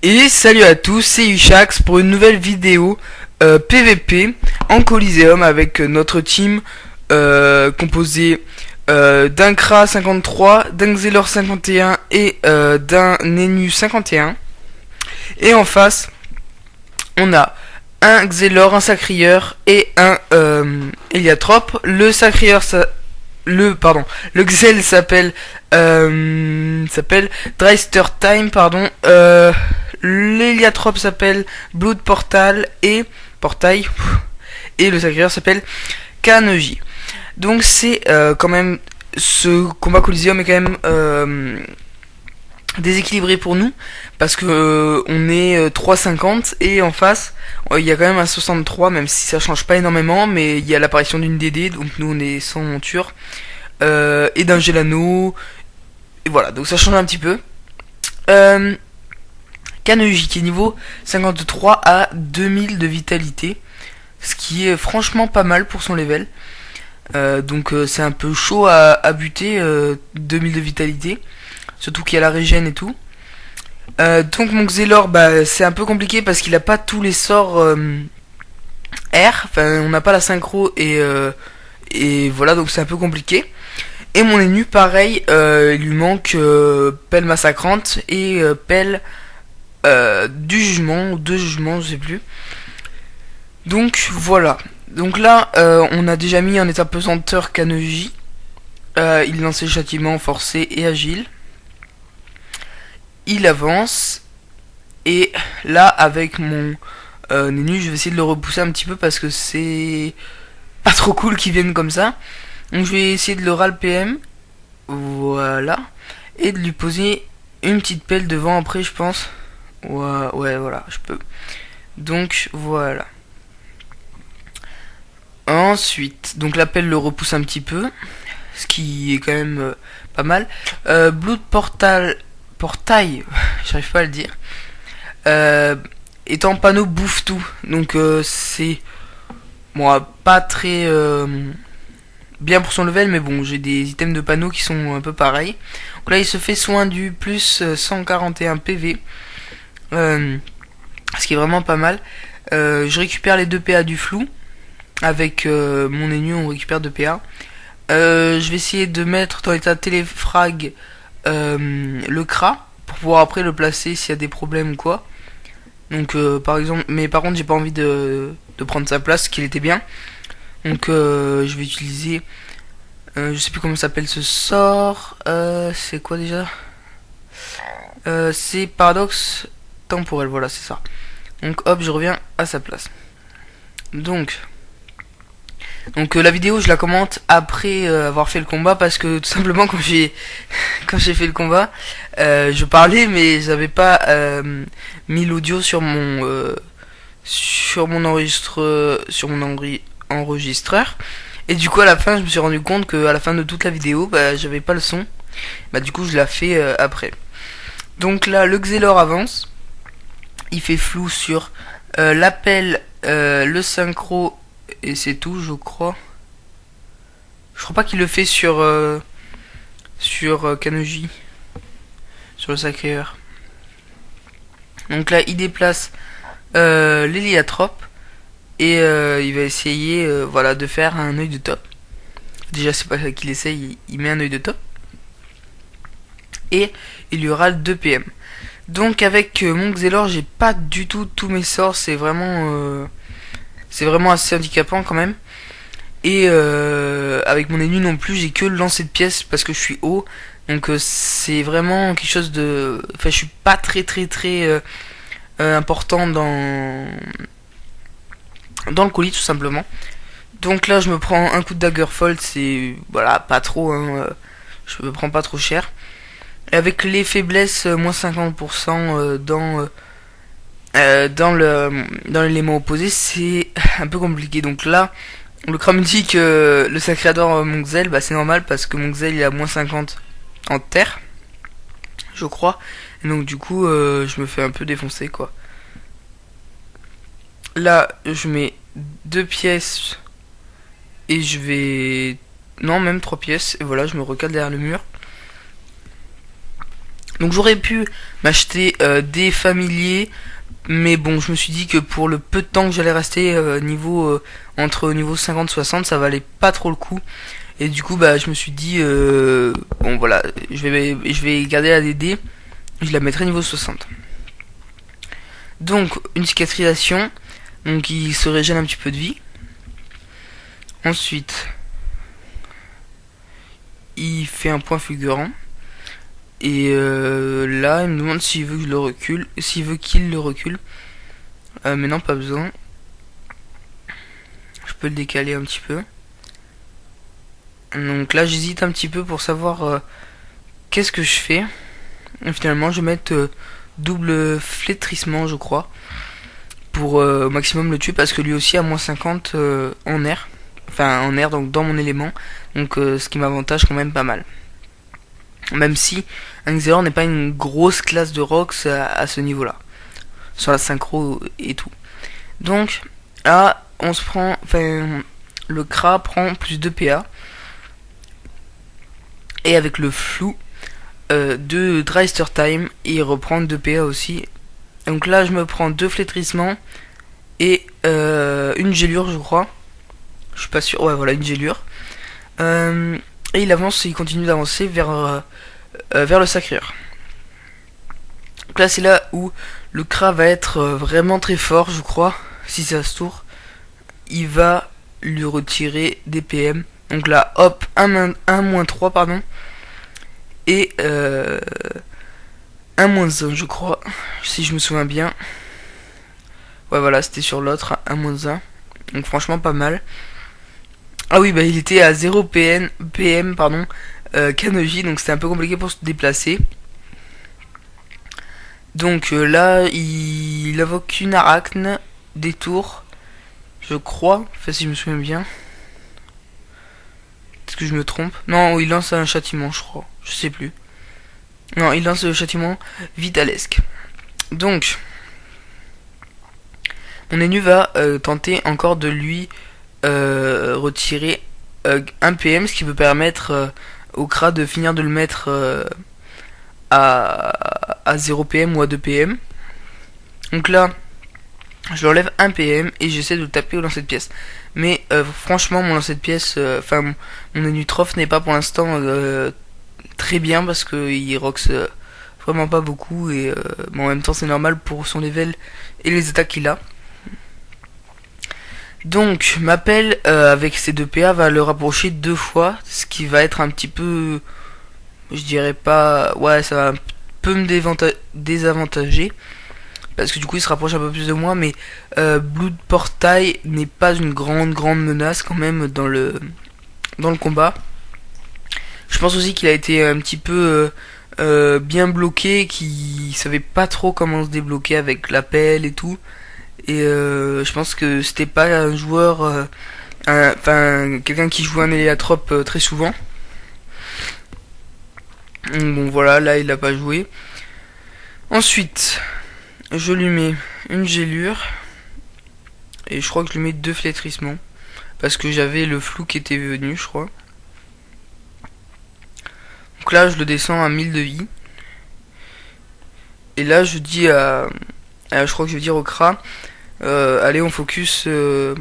Et salut à tous, c'est Ushax pour une nouvelle vidéo PVP en Coliseum avec notre team composé d'un Kra 53, d'un Xelor 51 et d'un Nenu 51. Et en face, on a un Xelor, un Sacrieur et un Eliatrope. Le Sacrieur, le Xel s'appelle Dreister Time, pardon. L'Eliatrope s'appelle Blood Portal et Portail, et le Sacrieur s'appelle Kanji. Donc c'est quand même, ce combat Coliseum est quand même déséquilibré pour nous parce que on est 3,50 et en face il y a quand même un 63, même si ça change pas énormément, mais il y a l'apparition d'une DD, donc nous on est sans monture et d'un Gelano, et voilà, donc ça change un petit peu. Kanji qui est niveau 53 à 2000 de vitalité, ce qui est franchement pas mal pour son level. Donc c'est un peu chaud à buter, 2000 de vitalité, surtout qu'il y a la régène et tout. Donc mon Xelor, c'est un peu compliqué parce qu'il a pas tous les sorts R, enfin on n'a pas la synchro et voilà, donc c'est un peu compliqué. Et mon Nenu pareil, il lui manque pelle massacrante et pelle du jugement, ou deux jugements, je sais plus. Donc voilà. Donc là, on a déjà mis en état pesanteur Kanji. Il lance ses châtiments forcés et agile. Il avance. Et là, avec mon Nenu, je vais essayer de le repousser un petit peu parce que c'est pas trop cool qu'il vienne comme ça. Donc je vais essayer de le ral PM. Voilà. Et de lui poser une petite pelle devant après, je pense. Ouais, voilà, je peux. Donc voilà. Ensuite, donc la pelle le repousse un petit peu, ce qui est quand même pas mal. Blood Portail, j'arrive pas à le dire. Étant panneau bouffe tout, donc c'est bon, pas très bien pour son level, mais bon, j'ai des items de panneau qui sont un peu pareils. Donc là, il se fait soin du plus 141 PV, ce qui est vraiment pas mal. Je récupère les 2 PA du flou. Avec mon Nenu, on récupère 2 PA. Je vais essayer de mettre dans l'état téléfrag le Kra pour pouvoir après le placer s'il y a des problèmes ou quoi. Donc par exemple, mais par contre j'ai pas envie de prendre sa place, qu'il était bien. Donc je vais utiliser, je sais plus comment s'appelle ce sort. C'est quoi déjà? C'est paradoxe temporel, voilà, c'est ça. Donc hop, je reviens à sa place. Donc la vidéo je la commente après avoir fait le combat, parce que tout simplement quand j'ai fait le combat, je parlais mais j'avais pas mis l'audio sur mon enregistreur, et du coup à la fin je me suis rendu compte que à la fin de toute la vidéo j'avais pas le son. Du coup je l'ai fait après. Donc là le Xelor avance, il fait flou sur l'appel, le synchro, et c'est tout, je crois. Je crois pas qu'il le fait sur Kanji, sur le Sacrieur. Donc là il déplace l'Eliatrope et il va essayer voilà, de faire un œil de top. Déjà c'est pas ça qu'il essaye, il met un œil de top et il lui râle 2 PM. Donc avec mon Xelor, j'ai pas du tout tous mes sorts, c'est vraiment assez handicapant quand même. Et avec mon Nenu non plus, j'ai que le lancer de pièces parce que je suis haut. Donc c'est vraiment quelque chose de... Enfin, je suis pas très important dans le colis, tout simplement. Donc là je me prends un coup de Daggerfall, c'est voilà, pas trop hein, je me prends pas trop cher. Et avec les faiblesses, moins 50% dans l'élément opposé, c'est un peu compliqué. Donc là, le Kra me dit que le Sacréador mon Xel, c'est normal parce que mon Xel il a moins 50 en terre, je crois. Et donc du coup, je me fais un peu défoncer quoi. Là, je mets 2 pièces et je vais... Non, même 3 pièces. Et voilà, je me recale derrière le mur. Donc j'aurais pu m'acheter des familiers, mais bon, je me suis dit que pour le peu de temps que j'allais rester entre niveau 50-60, ça valait pas trop le coup. Et du coup, bah, je me suis dit, bon voilà, je vais garder la DD, je la mettrai niveau 60. Donc, une cicatrisation, donc il se régène un petit peu de vie. Ensuite, il fait un point fulgurant. Et là, il me demande s'il veut que je le recule, s'il veut qu'il le recule. Mais non, pas besoin. Je peux le décaler un petit peu. Donc là, j'hésite un petit peu pour savoir qu'est-ce que je fais. Et finalement, je vais mettre double flétrissement, je crois, pour au maximum le tuer, parce que lui aussi a moins 50 en air. Enfin, en air, donc dans mon élément. Donc ce qui m'avantage quand même pas mal. Même si Xeror n'est pas une grosse classe de Rox à ce niveau-là. Sur la synchro et tout. Donc, là, on se prend... Enfin, le Kra prend plus de PA. Et avec le flou de Dreister Time, il reprend 2 PA aussi. Donc là, je me prends 2 flétrissements et une gélure, je crois. Je suis pas sûr. Ouais, voilà, une gélure. Et il continue d'avancer vers le Sacrieur. Donc là, c'est là où le Kra va être vraiment très fort, je crois. Si ça se tourne, il va lui retirer des PM. Donc là, hop, 1-3, pardon. Et 1-1, je crois, si je me souviens bien. Ouais, voilà, c'était sur l'autre, 1-1. Donc franchement, pas mal. Ah oui, bah il était à 0 PM, pardon, Kanoji, donc c'était un peu compliqué pour se déplacer. Donc là, il invoque une arachne, des tours, je crois, enfin si je me souviens bien. Est-ce que je me trompe? Non, il lance un châtiment, je crois, je sais plus. Non, il lance le châtiment vitalesque. Donc, mon Enu va tenter encore de lui retirer 1 PM, ce qui peut permettre au Kra de finir de le mettre à 0 PM ou à 2 PM. Donc là, je l'enlève 1 PM et j'essaie de le taper au lancer de pièce. Mais franchement, mon lancer de pièce, mon Enu Troph n'est pas pour l'instant très bien parce qu'il rox vraiment pas beaucoup. Et bon, en même temps, c'est normal pour son level et les attaques qu'il a. Donc, M'appel avec ses 2 PA va le rapprocher 2 fois, ce qui va être un petit peu, je dirais pas, ouais, ça va un peu me désavantager, parce que du coup il se rapproche un peu plus de moi, mais Blood Portail n'est pas une grande menace quand même dans le combat. Je pense aussi qu'il a été un petit peu bien bloqué, qu'il savait pas trop comment se débloquer avec l'appel et tout. Et je pense que c'était pas un joueur, quelqu'un qui jouait un héliatrope très souvent. Bon voilà, là il a pas joué. Ensuite, je lui mets une gélure. Et je crois que je lui mets 2 flétrissements. Parce que j'avais le flou qui était venu, je crois. Donc là, je le descends à 1000 de vie. Et là, je dis je crois que je vais dire au Kra, allez, on focus le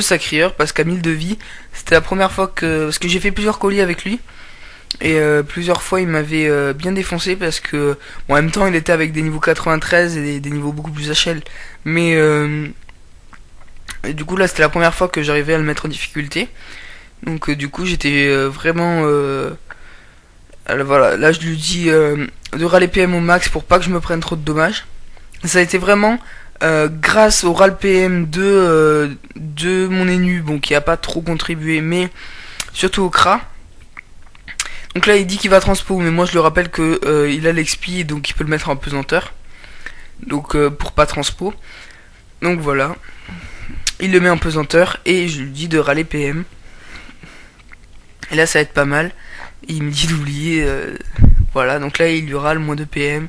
Sacrieur, parce qu'à 1000 de vie, c'était la première fois parce que j'ai fait plusieurs colis avec lui. Et plusieurs fois il m'avait bien défoncé, parce que bon, en même temps il était avec des niveaux 93 et des niveaux beaucoup plus HL. Mais et du coup là c'était la première fois que j'arrivais à le mettre en difficulté. Donc du coup j'étais vraiment... voilà, là je lui dis de râler PM au max pour pas que je me prenne trop de dommages. Ça a été vraiment grâce au RAL PM de mon Enu, bon, qui a pas trop contribué, mais surtout au Kra. Donc là il dit qu'il va transpo, mais moi je le rappelle que il a l'expi, donc il peut le mettre en pesanteur. Donc pour pas transpo. Donc voilà. Il le met en pesanteur et je lui dis de râler PM. Et là ça va être pas mal. Il me dit d'oublier. Voilà, donc là il lui râle moins de PM.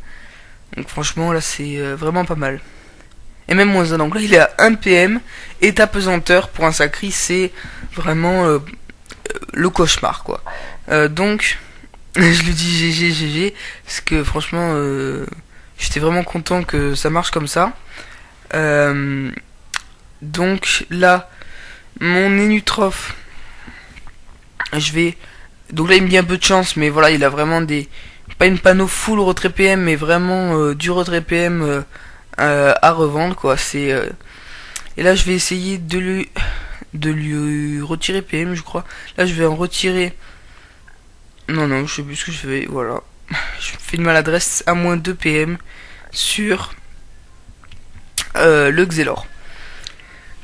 Donc franchement là c'est vraiment pas mal. Et même moins 1, donc là il est à 1 PM. Et ta pesanteur pour un sacri, c'est vraiment le cauchemar quoi. Donc Je lui dis GG, GG, parce que franchement, j'étais vraiment content que ça marche comme ça. Euh, donc là, mon Enutroph, je vais... Donc là, il me dit un peu de chance, mais voilà, il a vraiment des... Pas une panneau full retrait PM, mais vraiment du retrait PM à revendre, quoi. Et là, je vais essayer de lui retirer PM, je crois. Là, je vais en retirer... Non, non, je sais plus ce que je fais, voilà. Je fais une maladresse à moins 2 PM sur le Xelor.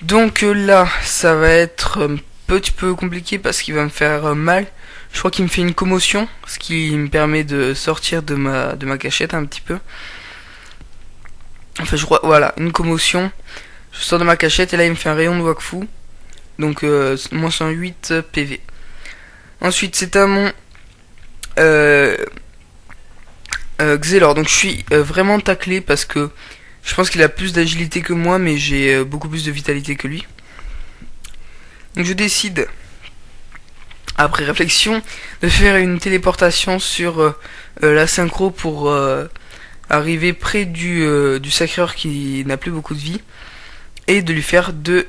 Donc là, ça va être un petit peu compliqué parce qu'il va me faire mal. Je crois qu'il me fait une commotion, ce qui me permet de sortir de ma cachette un petit peu. Enfin, je crois, voilà, une commotion. Je sors de ma cachette et là, il me fait un rayon de Wakfu. Donc, moins 108 PV. Ensuite, c'est à mon Xelor. Donc, je suis vraiment taclé parce que je pense qu'il a plus d'agilité que moi, mais j'ai beaucoup plus de vitalité que lui. Donc, je décide, après réflexion, de faire une téléportation sur la synchro pour arriver près du sacreur qui n'a plus beaucoup de vie et de lui faire deux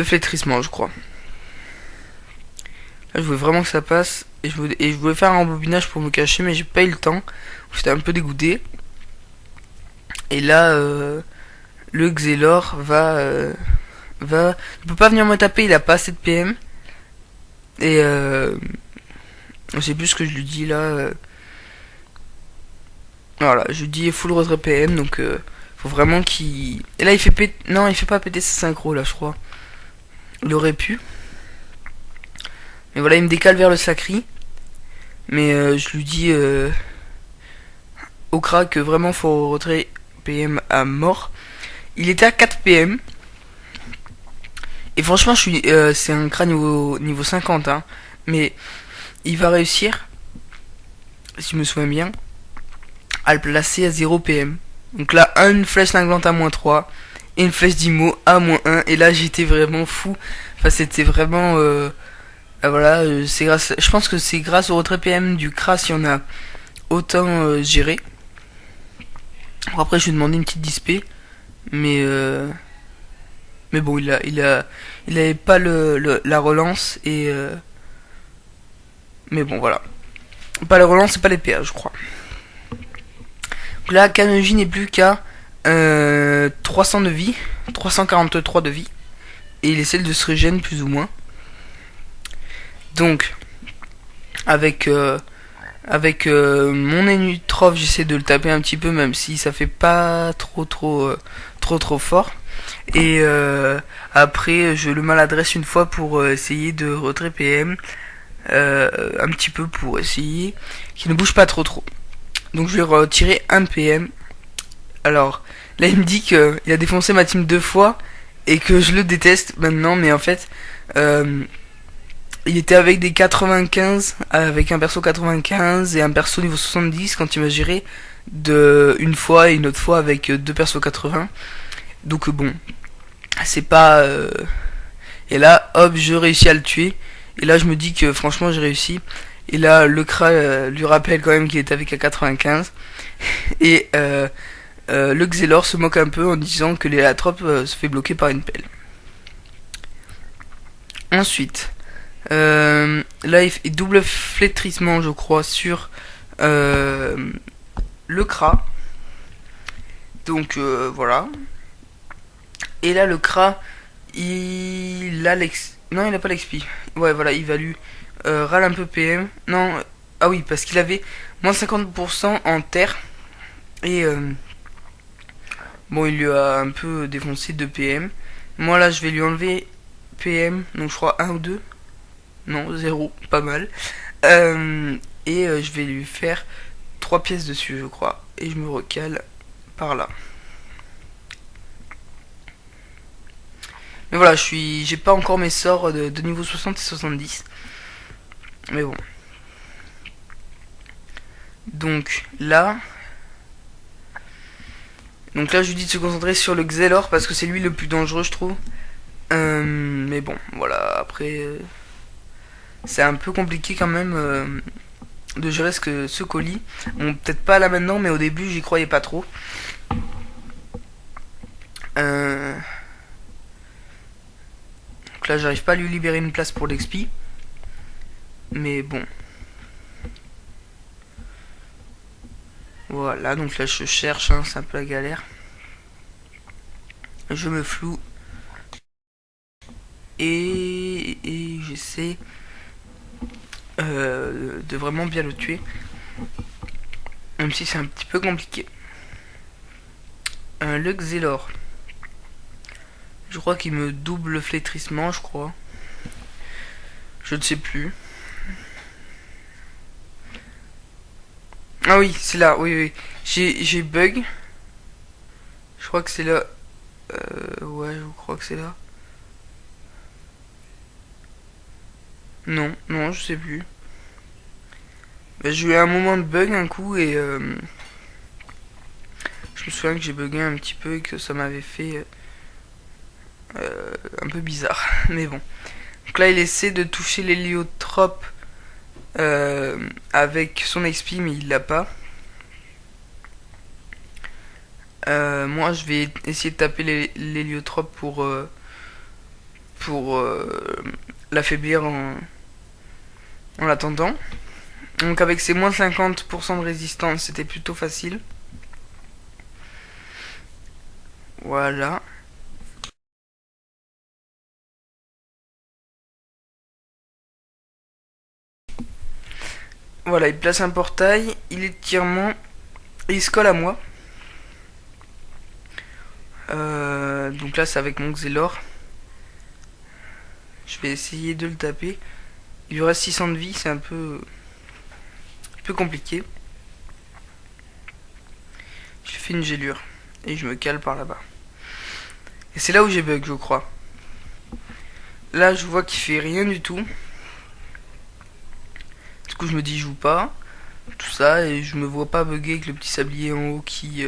flétrissements, je crois. Là, je voulais vraiment que ça passe et je voulais faire un rembobinage pour me cacher, mais j'ai pas eu le temps. J'étais un peu dégoûté. Et là, le Xelor il peut pas venir me taper, il a pas assez de PM. Et je sais plus ce que je lui dis là. Voilà, je lui dis full retrait PM, donc faut vraiment qu'il... Et là il fait péter... Non, il fait pas péter sa synchro là, je crois. Il aurait pu. Mais voilà, il me décale vers le sacri. Mais je lui dis au crack que vraiment faut retrait PM à mort. Il était à 4 PM. Et franchement, c'est un crack niveau 50, hein. Mais il va réussir, si je me souviens bien, à le placer à 0 PM. Donc là, une flèche cinglante à moins 3 et une flèche d'Imo à moins 1. Et là, j'étais vraiment fou. Enfin, c'était vraiment... voilà, je pense que c'est grâce au retrait PM du Kras si on a autant géré. Bon, après, je lui ai demandé une petite dispé. Mais bon, il avait pas la relance et... mais bon, voilà. Pas la relance et pas les PA, je crois. Donc là, Kanji n'est plus qu'à 300 de vie, 343 de vie. Et il essaie de se régénérer plus ou moins. Donc, avec mon Enutroph, j'essaie de le taper un petit peu, même si ça fait pas trop fort. Et après, je le maladresse une fois pour essayer de retrait PM. Un petit peu pour essayer qu'il ne bouge pas trop. Donc je vais retirer un PM. Alors là il me dit qu'il a défoncé ma team 2 fois et que je le déteste maintenant, mais en fait il était avec des 95, avec un perso 95 et un perso niveau 70 quand il m'a géré une fois et une autre fois avec deux persos 80. Donc bon, c'est pas... Et là, hop, je réussis à le tuer. Et là, je me dis que franchement, j'ai réussi. Et là, le Kra lui rappelle quand même qu'il est avec à 95. Et le Xelor se moque un peu en disant que l'Hélatrope se fait bloquer par une pelle. Ensuite, là, il fait double flétrissement, je crois, sur le Kra. Donc, voilà. Et là, le Kra, il a Non, il a pas l'expi. Ouais, voilà, il va lui râle un peu PM. Non, ah oui, parce qu'il avait moins 50% en terre. Et bon, il lui a un peu défoncé 2 PM. Moi, là, je vais lui enlever PM. Donc, je crois 1 ou 2. Non, 0, pas mal. Et je vais lui faire 3 pièces dessus, je crois. Et je me recale par là. Mais voilà, j'ai pas encore mes sorts de niveau 60 et 70. Mais bon. Donc là, je lui dis de se concentrer sur le Xelor parce que c'est lui le plus dangereux, je trouve. Mais bon, voilà, après... C'est un peu compliqué quand même de gérer ce colis. Bon, peut-être pas là maintenant, mais au début j'y croyais pas trop. Donc là j'arrive pas à lui libérer une place pour l'expi. Mais bon. Voilà, donc là je cherche, hein, c'est un peu la galère. Je me floue. Et j'essaie de vraiment bien le tuer. Même si c'est un petit peu compliqué. Le Xelor. Je crois qu'il me double le flétrissement, je crois. Je ne sais plus. Ah oui, c'est là, oui, oui. J'ai bug. Je crois que c'est là. Ouais, je crois que c'est là. Non, non, je sais plus. Bah, j'ai eu un moment de bug un coup et je me souviens que j'ai bugué un petit peu et que ça m'avait fait un peu bizarre. Mais bon. Donc là, il essaie de toucher l'héliotrope avec son XP, mais il l'a pas. Moi, je vais essayer de taper l'héliotrope pour l'affaiblir en l'attendant. Donc avec ses moins 50% de résistance, c'était plutôt facile. Voilà. Voilà, il place un portail, il est tirement, et il se colle à moi. Donc là, c'est avec mon Xelor. Je vais essayer de le taper. Il lui reste 600 de vie, c'est un peu compliqué. Je fais une gélure et je me cale par là-bas. Et c'est là où j'ai bug, je crois. Là, je vois qu'il fait rien du tout. Du coup, je me dis, je joue pas. Tout ça, et je me vois pas bugger avec le petit sablier en haut qui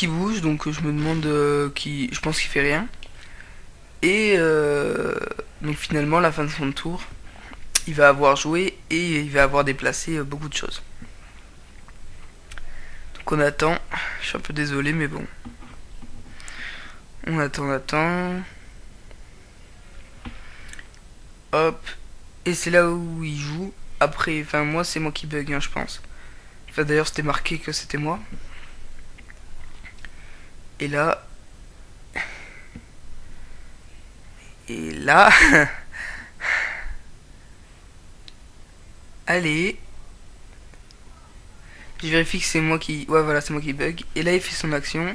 bouge. Donc, je me demande je pense qu'il fait rien. Et donc, finalement, à la fin de son tour, il va avoir joué et il va avoir déplacé beaucoup de choses. Donc, on attend. Je suis un peu désolé, mais bon. On attend. Hop. Et c'est là où il joue. Après, enfin, moi, c'est moi qui bug, hein, je pense. Enfin, d'ailleurs, c'était marqué que c'était moi. Et là. Et là. Allez. Je vérifie que c'est moi qui. Ouais, voilà, c'est moi qui bug. Et là, il fait son action.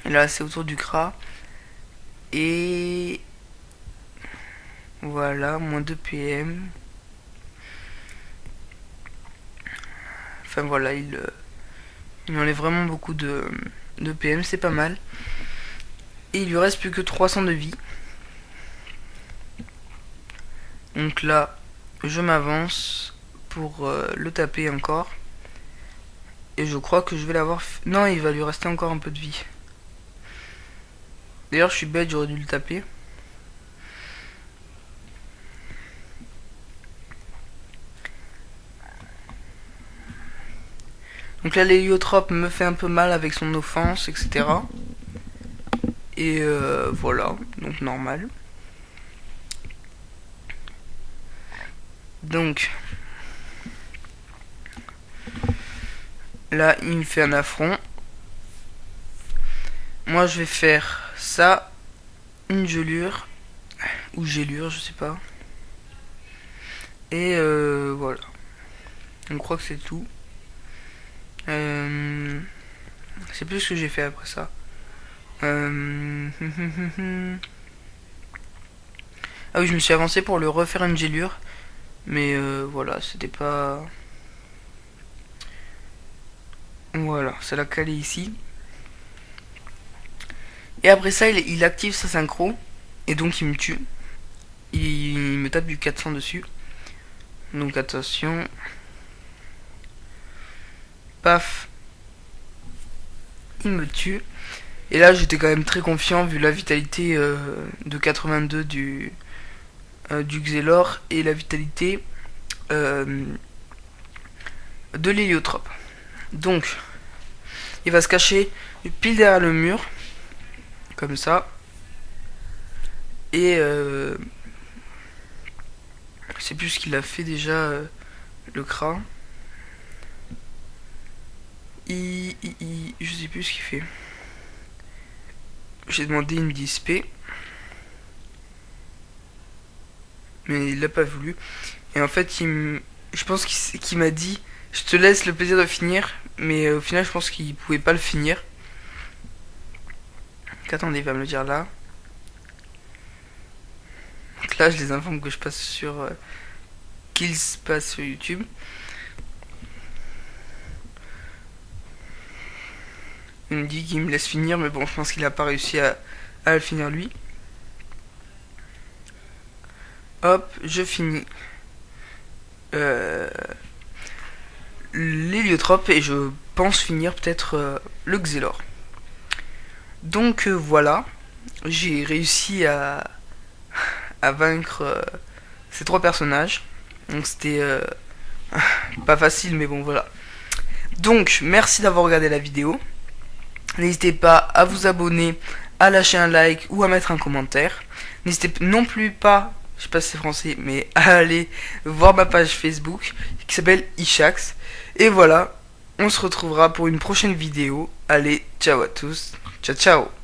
Et là, c'est autour du Kra. Et. Voilà, moins 2 PM. Enfin voilà, il enlève vraiment beaucoup de PM, c'est pas mal. Et il lui reste plus que 300 de vie. Donc là, je m'avance pour le taper encore. Et je crois que je vais l'avoir... Non, il va lui rester encore un peu de vie. D'ailleurs, je suis bête, j'aurais dû le taper. Donc là, l'héliotrope me fait un peu mal avec son offense, etc. Et voilà, donc normal. Donc là, il me fait un affront. Moi, je vais faire ça, une gelure, ou gélure, je sais pas. Et voilà. On croit que c'est tout. C'est plus ce que j'ai fait après ça. Ah oui, je me suis avancé pour le refaire une gélure. Mais voilà, c'était pas... Voilà, ça l'a calé ici. Et après ça, il active sa synchro. Et donc il me tue. Il me tape du 400 dessus. Donc attention. Paf. Il me tue. Et là, j'étais quand même très confiant vu la vitalité de 82 du du Xelor et la vitalité de l'héliotrope. Donc, il va se cacher pile derrière le mur, comme ça. Et je sais plus ce qu'il a fait déjà, le crat. Je sais plus ce qu'il fait. J'ai demandé, il me dit SP. Mais il l'a pas voulu. Et en fait, je pense qu'il m'a dit, je te laisse le plaisir de finir. Mais au final, je pense qu'il pouvait pas le finir. Donc, attendez, il va me le dire là. Donc là, je les informe que je passe sur... qu'il se passe sur YouTube. Il me dit qu'il me laisse finir, mais bon, je pense qu'il a pas réussi à le finir lui. Hop, je finis l'héliotrope et je pense finir peut-être le Xelor. Donc voilà, j'ai réussi à vaincre ces 3 personnages. Donc c'était pas facile, mais bon voilà. Donc merci d'avoir regardé la vidéo. N'hésitez pas à vous abonner, à lâcher un like ou à mettre un commentaire. N'hésitez non plus pas, je sais pas si c'est français, mais à aller voir ma page Facebook qui s'appelle Ishax. Et voilà, on se retrouvera pour une prochaine vidéo. Allez, ciao à tous, ciao ciao.